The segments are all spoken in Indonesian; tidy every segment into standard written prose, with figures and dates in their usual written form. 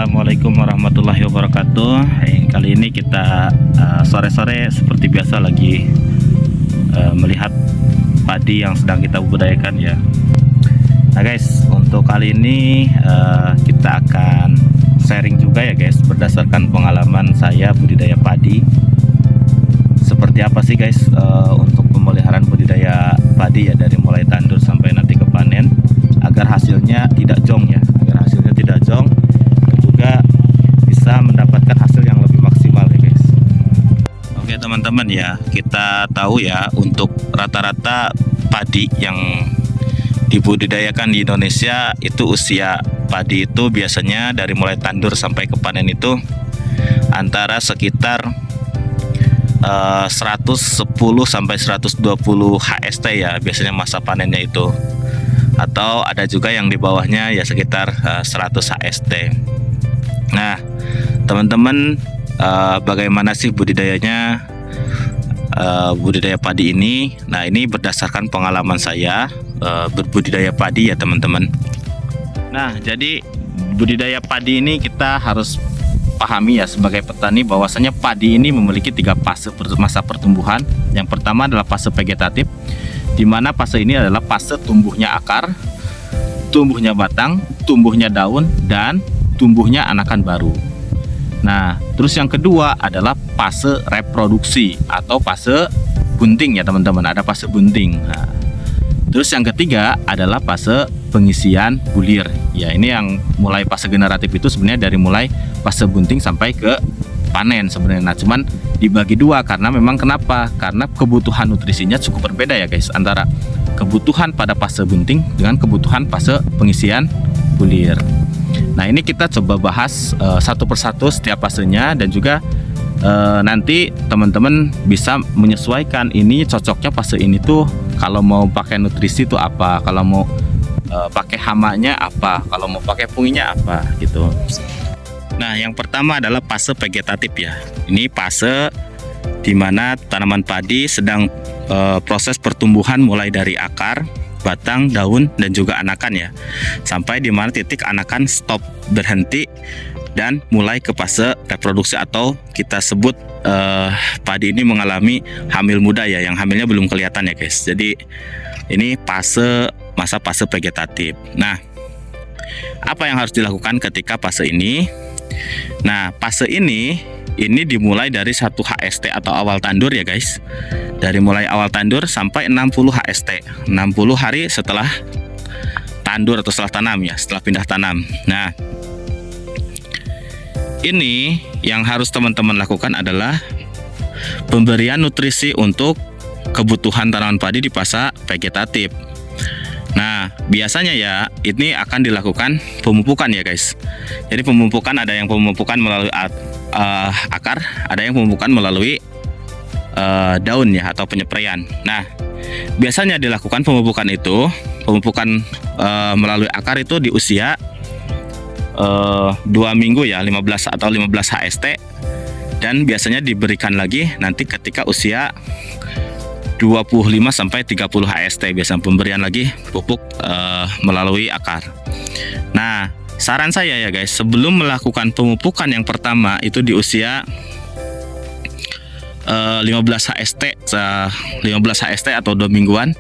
Assalamualaikum warahmatullahi wabarakatuh. Kali ini kita sore-sore seperti biasa lagi melihat padi yang sedang kita budidayakan ya. Nah guys, untuk kali ini kita akan sharing juga ya guys, berdasarkan pengalaman saya budidaya padi. Seperti apa sih guys untuk pemeliharaan budidaya padi ya, dari mulai tandur sampai nanti ke panen, agar hasilnya tidak jong ya, juga bisa mendapatkan hasil yang lebih maksimal ya guys. Oke teman-teman ya, kita tahu ya, untuk rata-rata padi yang dibudidayakan di Indonesia itu usia padi itu biasanya dari mulai tandur sampai ke panen itu antara sekitar 110 sampai 120 HST ya, biasanya masa panennya itu. Atau ada juga yang di bawahnya ya sekitar 100 HST. Nah teman-teman, bagaimana sih budidayanya, budidaya padi ini? Nah ini berdasarkan pengalaman saya berbudidaya padi ya teman-teman. Nah jadi budidaya padi ini kita harus pahami ya sebagai petani, bahwasanya padi ini memiliki 3 fase masa pertumbuhan. Yang pertama adalah fase vegetatif, di mana fase ini adalah fase tumbuhnya akar, tumbuhnya batang, tumbuhnya daun, dan tumbuhnya anakan baru. Nah, terus yang kedua adalah fase reproduksi atau fase bunting ya teman-teman, ada fase bunting. Nah, terus yang ketiga adalah fase pengisian bulir. Ya, ini yang mulai fase generatif itu sebenarnya dari mulai fase bunting sampai ke panen sebenarnya. Nah, cuman dibagi dua karena memang kenapa? Karena kebutuhan nutrisinya cukup berbeda ya guys, antara kebutuhan pada fase bunting dengan kebutuhan fase pengisian bulir. Nah, ini kita coba bahas satu persatu setiap fasenya, dan juga nanti teman-teman bisa menyesuaikan ini cocoknya fase ini tuh kalau mau pakai nutrisi itu apa, kalau mau pakai hamanya apa, kalau mau pakai funginya apa gitu. Nah, yang pertama adalah fase vegetatif ya. Ini fase di mana tanaman padi sedang proses pertumbuhan mulai dari akar, batang, daun, dan juga anakan ya, sampai di mana titik anakan stop, berhenti, dan mulai ke fase reproduksi atau kita sebut padi ini mengalami hamil muda ya, yang hamilnya belum kelihatan ya guys. Jadi ini masa fase vegetatif. Nah, apa yang harus dilakukan ketika fase ini? Nah, fase ini dimulai dari 1 HST atau awal tandur ya guys. Dari mulai awal tandur sampai 60 HST, 60 hari setelah tandur atau setelah tanam ya, setelah pindah tanam. Nah, ini yang harus teman-teman lakukan adalah pemberian nutrisi untuk kebutuhan tanaman padi di fase vegetatif. Nah, biasanya ya ini akan dilakukan pemupukan ya guys. Jadi pemupukan, ada yang pemupukan melalui akar, ada yang pemupukan melalui daun ya, atau penyepraian. Nah, biasanya dilakukan pemupukan melalui akar itu di usia 2 minggu ya, 15 atau 15 HST, dan biasanya diberikan lagi nanti ketika usia 25 sampai 30 HST, biasanya pemberian lagi pupuk melalui akar. Nah, saran saya ya guys, sebelum melakukan pemupukan yang pertama itu di usia 15 HST atau 2 mingguan,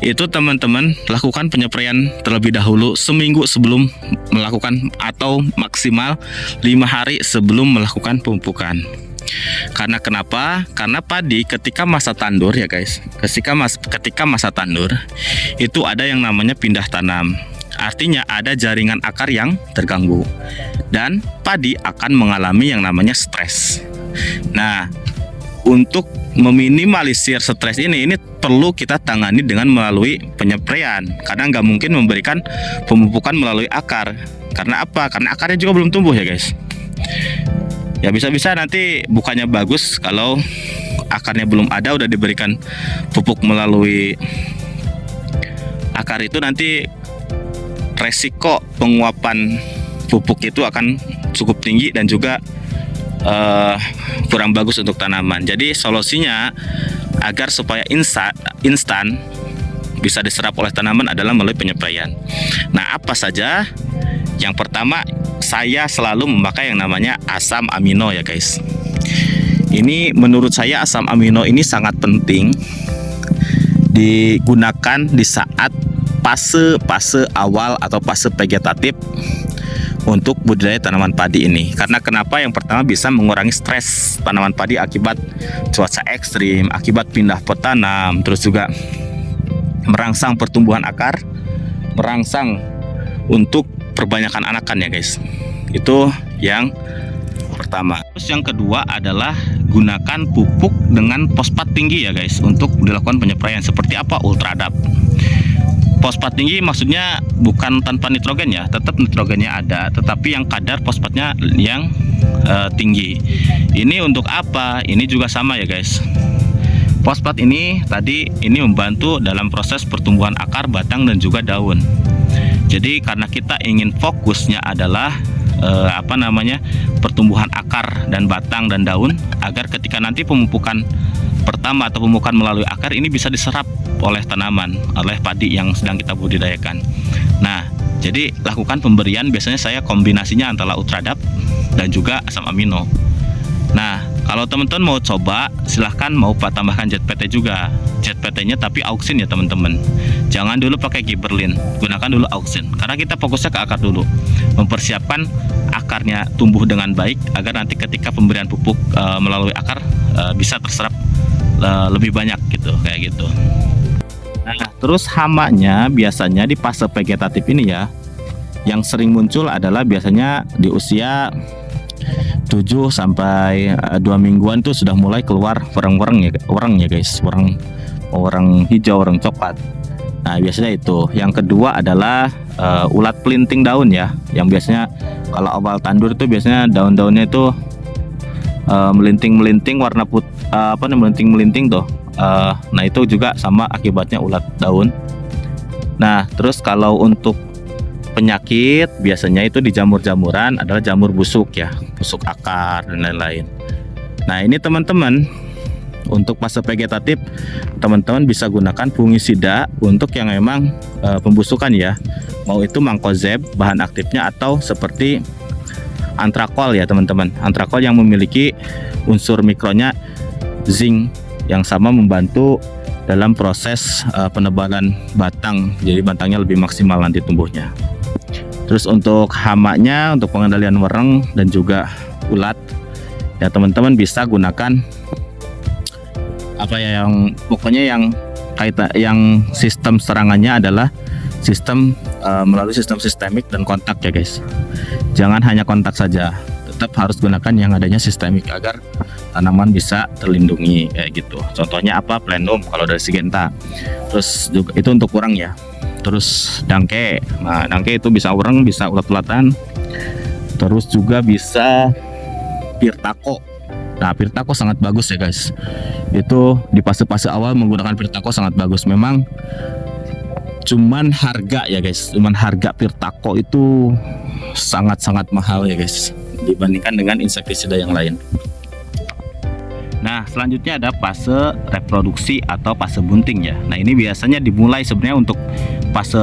itu teman-teman lakukan penyepraian terlebih dahulu seminggu sebelum melakukan, atau maksimal 5 hari sebelum melakukan pemupukan. Karena kenapa? Karena padi ketika masa tandur ya guys, ketika masa tandur itu ada yang namanya pindah tanam. Artinya ada jaringan akar yang terganggu, dan padi akan mengalami yang namanya stres. Nah, untuk meminimalisir stres ini perlu kita tangani dengan melalui penyepraian. Karena nggak mungkin memberikan pemupukan melalui akar. Karena apa? Karena akarnya juga belum tumbuh ya guys. Ya bisa-bisa nanti bukannya bagus kalau akarnya belum ada, udah diberikan pupuk melalui akar, itu nanti resiko penguapan pupuk itu akan cukup tinggi dan juga kurang bagus untuk tanaman. Jadi solusinya agar supaya instan bisa diserap oleh tanaman adalah melalui penyepraian. Nah, apa saja? Yang pertama, saya selalu memakai yang namanya asam amino ya guys. Ini menurut saya asam amino ini sangat penting digunakan di saat fase awal atau fase vegetatif untuk budidaya tanaman padi ini. Karena kenapa? Yang pertama bisa mengurangi stres tanaman padi akibat cuaca ekstrim, akibat pindah pot tanam, terus juga merangsang pertumbuhan akar, merangsang untuk perbanyakan anakan ya guys. Itu yang pertama. Terus yang kedua adalah gunakan pupuk dengan fosfat tinggi ya guys untuk dilakukan penyepraian. Seperti apa? Ultradap. Fosfat tinggi maksudnya bukan tanpa nitrogen ya, tetap nitrogennya ada, tetapi yang kadar fosfatnya yang tinggi. Ini untuk apa? Ini juga sama ya guys. Fosfat ini tadi ini membantu dalam proses pertumbuhan akar, batang dan juga daun. Jadi karena kita ingin fokusnya adalah pertumbuhan akar dan batang dan daun, agar ketika nanti pemupukan pertama atau pemupukan melalui akar ini bisa diserap oleh tanaman, oleh padi yang sedang kita budidayakan. Nah, jadi lakukan pemberian, biasanya saya kombinasinya antara Ultradap dan juga asam amino. Nah, kalau teman-teman mau coba, silahkan mau tambahkan ZPT juga. ZPT-nya tapi auksin ya teman-teman. Jangan dulu pakai Gibberellin, gunakan dulu auksin. Karena kita fokusnya ke akar dulu, mempersiapkan akarnya tumbuh dengan baik agar nanti ketika pemberian pupuk melalui akar bisa terserap lebih banyak gitu, kayak gitu. Nah, terus hamanya biasanya di fase vegetatif ini ya, yang sering muncul adalah biasanya di usia 7 sampai 2 mingguan tuh sudah mulai keluar warang-warang ya guys, warang hijau, warang coklat. Nah, biasanya itu. Yang kedua adalah ulat pelinting daun ya, yang biasanya kalau awal tandur itu biasanya daun-daunnya itu melinting-melinting warna melinting-melinting tuh. Nah, itu juga sama akibatnya ulat daun. Nah, terus kalau untuk penyakit biasanya itu di jamur-jamuran adalah jamur busuk ya, busuk akar dan lain-lain. Nah, ini teman-teman untuk fase vegetatif teman-teman bisa gunakan fungisida untuk yang memang pembusukan ya, mau itu Mancozeb bahan aktifnya atau seperti Antrakol ya teman-teman. Antrakol yang memiliki unsur mikronya zinc yang sama membantu dalam proses penebalan batang, jadi batangnya lebih maksimal nanti tumbuhnya. Terus untuk hamanya, untuk pengendalian wereng dan juga ulat ya teman-teman bisa gunakan yang pokoknya yang sistem serangannya adalah sistem melalui sistem sistemik dan kontak ya guys. Jangan hanya kontak saja, tetap harus gunakan yang adanya sistemik agar tanaman bisa terlindungi kayak gitu. Contohnya apa? Plenum kalau dari Syngenta. Terus juga itu untuk urang ya. Terus dangke. Nah, dangke itu bisa urang, bisa ulat-ulatan. Terus juga bisa pirtako. Nah, pirtako sangat bagus ya guys. Itu di fase-fase awal menggunakan pirtako sangat bagus. Memang cuman harga ya guys, cuman harga pirtako itu sangat-sangat mahal ya guys dibandingkan dengan insektisida yang lain. Nah, selanjutnya ada fase reproduksi atau fase bunting ya. Nah, ini biasanya dimulai sebenarnya untuk fase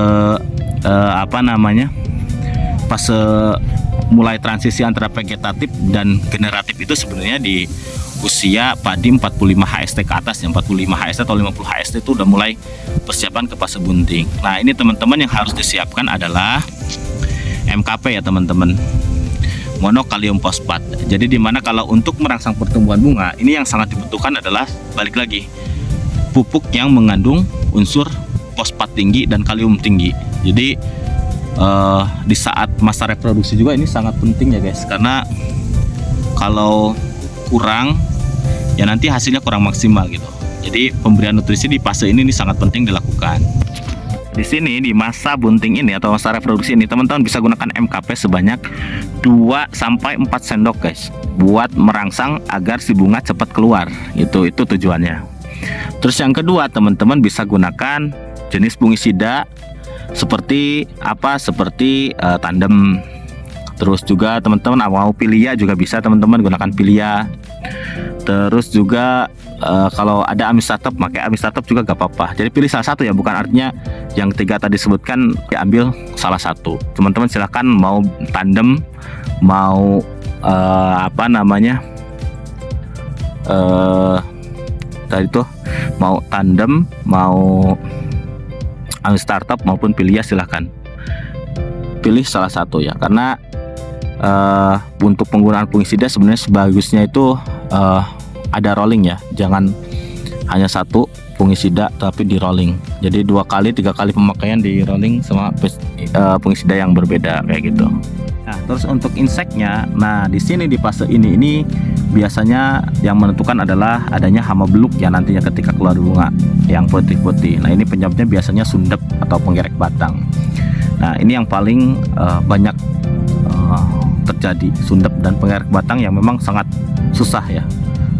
fase mulai transisi antara vegetatif dan generatif itu sebenarnya di usia padi 45 HST ke atas ya, 45 HST atau 50 HST itu udah mulai persiapan ke fase bunting. Nah, ini teman-teman yang harus disiapkan adalah MKP ya teman-teman, monokalium fosfat. Jadi dimana kalau untuk merangsang pertumbuhan bunga ini yang sangat dibutuhkan adalah balik lagi pupuk yang mengandung unsur fosfat tinggi dan kalium tinggi. Jadi di saat masa reproduksi juga ini sangat penting ya guys, karena kalau kurang ya nanti hasilnya kurang maksimal gitu. Jadi pemberian nutrisi di fase ini sangat penting dilakukan. Di sini di masa bunting ini atau masa reproduksi ini teman-teman bisa gunakan MKP sebanyak 2 sampai 4 sendok guys, buat merangsang agar si bunga cepat keluar. Itu tujuannya. Terus yang kedua teman-teman bisa gunakan jenis fungisida seperti tandem. Terus juga teman-teman mau pilia juga bisa teman-teman gunakan pilia. Terus juga kalau ada Ami Startup, pakai Ami Startup juga gak apa-apa. Jadi pilih salah satu ya, bukan artinya yang 3 tadi sebutkan diambil salah satu. Teman-teman silahkan mau tandem, mau apa namanya tadi tuh, mau tandem, mau Ami Startup maupun Pilia, silahkan pilih salah satu ya. Karena untuk penggunaan fungisida sebenarnya sebagusnya itu ada rolling ya, jangan hanya satu fungisida tapi di rolling. Jadi 2 kali 3 kali pemakaian di rolling sama fungisida yang berbeda kayak gitu. Nah, terus untuk inseknya, nah di sini di fase ini biasanya yang menentukan adalah adanya hama beluk ya nantinya ketika keluar bunga yang putih-putih. Nah, ini penyebabnya biasanya sundep atau penggerek batang. Nah, ini yang paling banyak terjadi, sundep dan penggerek batang yang memang sangat susah ya,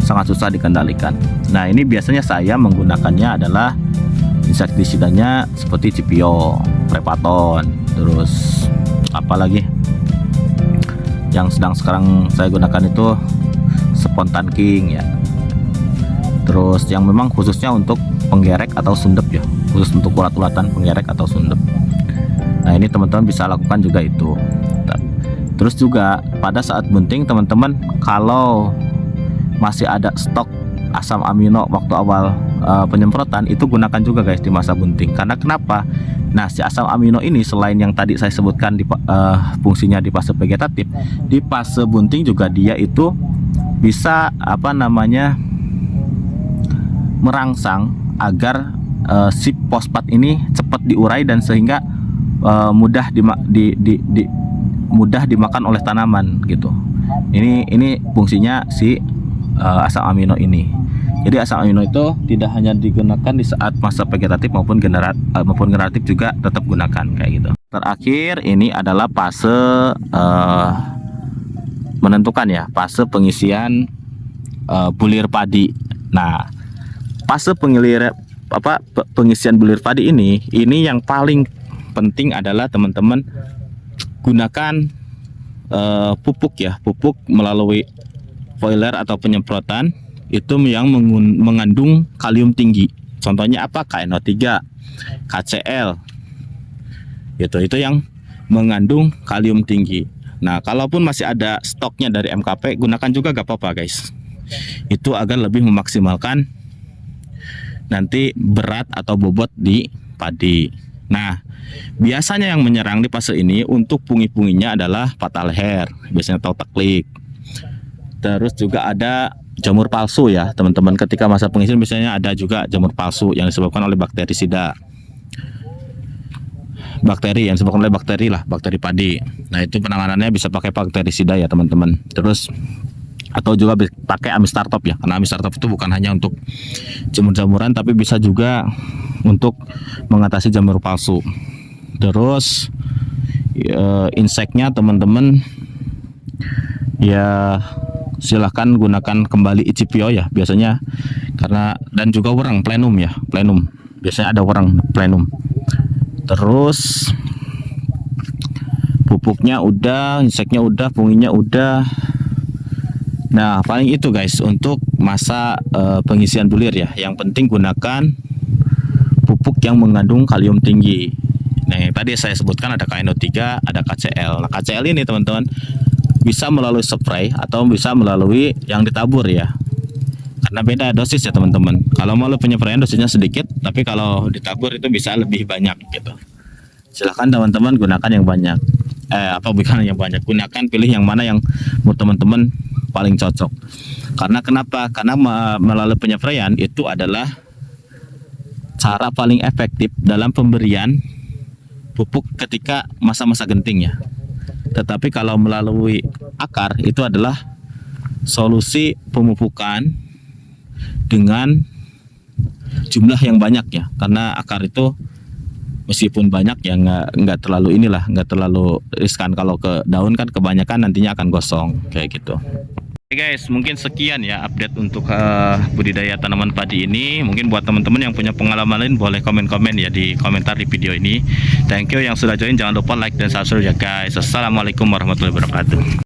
sangat susah dikendalikan. Nah, ini biasanya saya menggunakannya adalah insektisidanya seperti Cipio, Prepaton, terus apa lagi yang sedang sekarang saya gunakan itu Spontan King ya. Terus yang memang khususnya untuk penggerek atau sundep ya, khusus untuk ulat-ulatan penggerek atau sundep. Nah, ini teman-teman bisa lakukan juga itu. Terus juga pada saat bunting teman-teman, kalau masih ada stok asam amino waktu awal penyemprotan, itu gunakan juga guys di masa bunting. Karena kenapa? Nah, si asam amino ini selain yang tadi saya sebutkan di fungsinya di fase vegetatif, di fase bunting juga dia itu bisa apa namanya merangsang agar si fosfat ini cepat diurai dan sehingga mudah mudah dimakan oleh tanaman gitu. Ini fungsinya si asam amino ini. Jadi asam amino itu tidak hanya digunakan di saat masa vegetatif maupun generatif juga tetap gunakan kayak gitu. Terakhir ini adalah fase menentukan ya, fase pengisian bulir padi. Nah, fase pengisian bulir padi ini yang paling penting adalah teman-teman gunakan pupuk ya, pupuk melalui foliar atau penyemprotan itu yang mengandung kalium tinggi. Contohnya apa? KNO3, KCL. Itu yang mengandung kalium tinggi. Nah, kalaupun masih ada stoknya dari MKP, gunakan juga gak apa-apa guys. Itu agar lebih memaksimalkan nanti berat atau bobot di padi. Nah, biasanya yang menyerang di fase ini untuk pungi-punginya adalah patah leher, biasanya tahu teklik. Terus juga ada jamur palsu ya teman-teman. Ketika masa pengisian biasanya ada juga jamur palsu yang disebabkan oleh bakterisida. Bakteri yang disebabkan oleh bakteri lah, bakteri padi. Nah, itu penanganannya bisa pakai bakterisida ya teman-teman. Terus atau juga pakai Ami Startup ya, karena Ami Startup itu bukan hanya untuk jamur-jamuran tapi bisa juga untuk mengatasi jamur palsu. Terus inseknya teman-teman ya silahkan gunakan kembali Icipio ya biasanya, karena dan juga wereng plenum ya, plenum biasanya ada wereng plenum. Terus pupuknya udah, inseknya udah, punginya udah. Nah, paling itu guys untuk masa pengisian bulir ya. Yang penting gunakan pupuk yang mengandung kalium tinggi. Nah, yang tadi saya sebutkan ada KNO3, ada KCL. Nah, KCL ini teman-teman bisa melalui spray atau bisa melalui yang ditabur ya. Karena beda dosis ya teman-teman. Kalau melalui penyempraian dosisnya sedikit, tapi kalau ditabur itu bisa lebih banyak gitu. Silahkan teman-teman gunakan yang banyak. Bukan yang banyak, gunakan pilih yang mana yang menurut teman-teman paling cocok. Karena kenapa? Karena melalui penyempraian itu adalah cara paling efektif dalam pemberian pupuk ketika masa-masa genting ya. Tetapi kalau melalui akar itu adalah solusi pemupukan dengan jumlah yang banyak ya, karena akar itu meskipun banyak ya nggak terlalu nggak terlalu riskan. Kalau ke daun kan kebanyakan nantinya akan gosong kayak gitu. Oke guys, mungkin sekian ya update untuk budidaya tanaman padi ini. Mungkin buat teman-teman yang punya pengalaman lain boleh komen-komen ya di komentar di video ini. Thank you yang sudah join, jangan lupa like dan subscribe ya guys. Assalamualaikum warahmatullahi wabarakatuh.